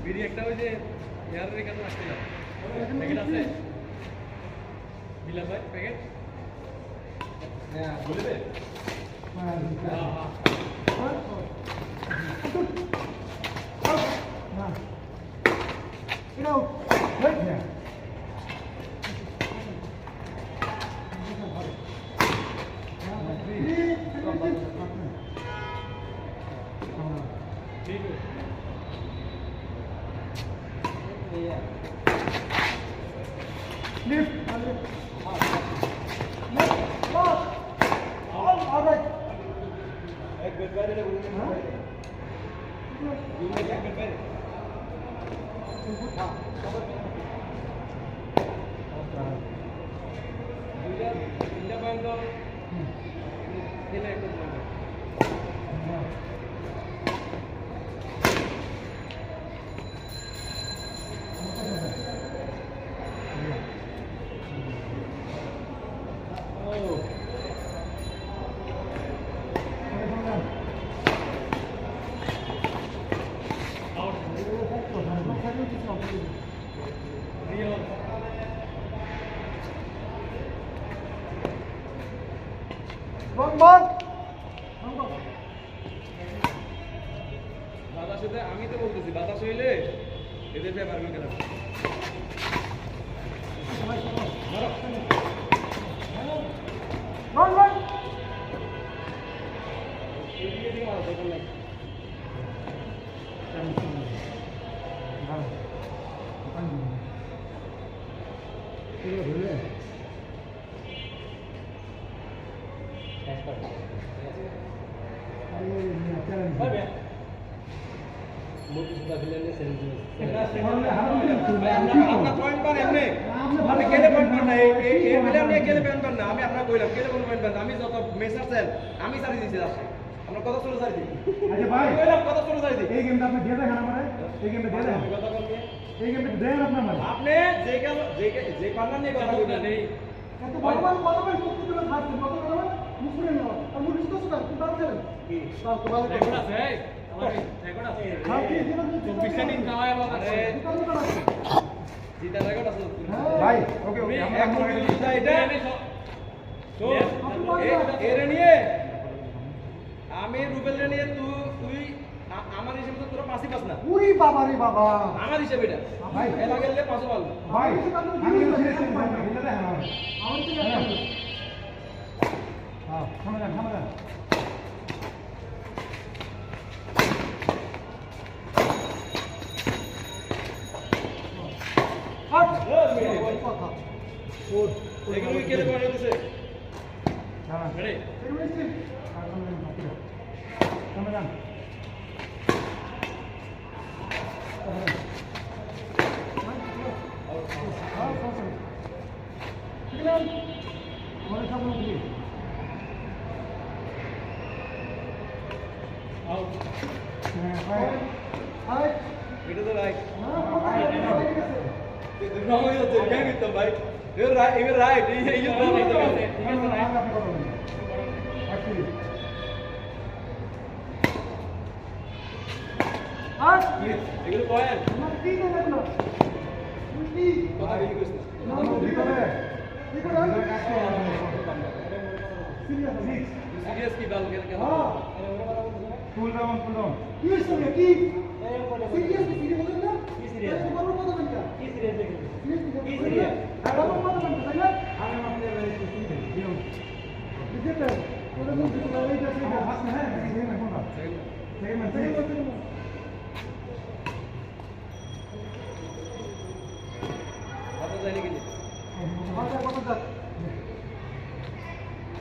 বিড়ি একটা ওই যে এয়ারের কাছে আসছিল প্যাকেট আছে বিলাম ভাই প্যাকেট হ্যাঁ বলে দে হ্যাঁ ठीक है Lift. All right. एक बेड बैठे ले बोलते हैं एक बेड बैठे हां इंडिया बैंक दो खेले एक বাতাস হইলে আমি তো বলতেছি বাতাস হইলে এদের ব্যাপার আমি কেন আমি সারি দিয়েছি আপনার কথা শুনে সারি দিই আচ্ছা ভাই কথা শুনে সারি দিই এই গেমটা আপনি দিয়ে দেন আমারে এই গেমটা দিয়ে দেন কথা বলবি এই গেমটা দেন আপনার মানে আপনি যে পার্টনার নিয়ে কথা বলবেন নেই এত ভগবান কতবার মুক্তি দিলেন হাতে কতবার মুখ করে নাও আর মুখ তো সুদা কি বাদ দেন তাও তো ভালো রেকর্ড আছে আমার রেকর্ড আছে হ্যাঁ কি দিবেন 24 দিন কামায় বাবা আরে জিতা রেকর্ড আছে ভাই ওকে ওকে আমরা এক মিনিট জিতা এটা তো এর নিয়ে আমি রুবেল নিয়ে তুই আমার হিসেবে তো তোরা পাঁচই পাস না উরি বাবা রে বাবা আমার হিসেবে এটা ভাই এলা গেলে পাঁচও পারবো ভাই আমি সিরিয়াসলি ভাই এটা দেখেন আমার তো দেখেন হ্যাঁ সামনে যান কথা এগুলো কে রেকর্ড হইতেছে হ্যাঁ রেডি সামনে যান আউট ভাই এটা তো রাইট রং হয়ে যাচ্ছে কেন করতাম ভাই এবার রাইট এই রং হয়ে যাচ্ছে ঠিক আছে না এগুলো পয়েন্ট কথা বেশি করিস না সিরিয়াস কি বাল কেন ফুল ডাউন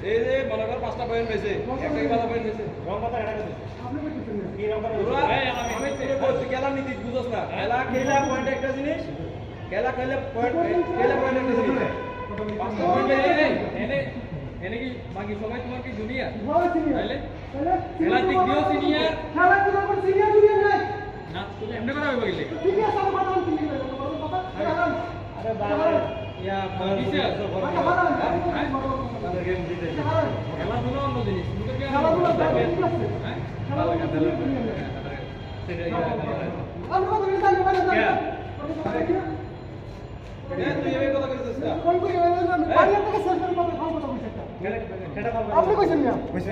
এই যে মনে কর 5টা পয়েন্ট পেয়েছে একটা কি ভালো পয়েন্ট পেয়েছে রং কথা এটা কথা কি রং কথা আমি তোরে বলছি খেলা নীতি বুঝছস না খেলা পয়েন্ট একটা জিনিস খেলা খেলে পয়েন্ট একটা জিনিস 5টা পয়েন্ট এনে এনে কি বাকি সবাই তোমার কি জুনিয়র তাইলে খেলা দিক দিও সিনিয়র না তুমি এমনি কথা হইবা গেলে ঠিক আছে কথা বলতে আরে বাবা ইয়া আচ্ছা, হারান, তাদের গেম জিতেছে হারান। খেলাধুলা অন্য জিনিস কিন্তু কি খেলাধুলা ঠিক আছে। হ্যাঁ খেলাধুলা ঠিক আছে। সেটা আমি কথা বলি, জানি, জানি, জানি। কে? আমি কথা বলি। তুই এই কথা কইছিস না কোন কই আমি বাড়ি থেকে শেষ করে কথা খাওয়া কথা বলছি একটা। খেটা পারবে আপনি কইছেন না কইছে।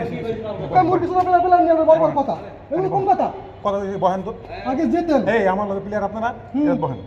কই মুরগি চলা পেলা নিয়ে বলবার কথা এগুলো কোন কথা কথা বহেন তো আগে যেতেন এই আমার লগে প্লেয়ার আপনারা বহেন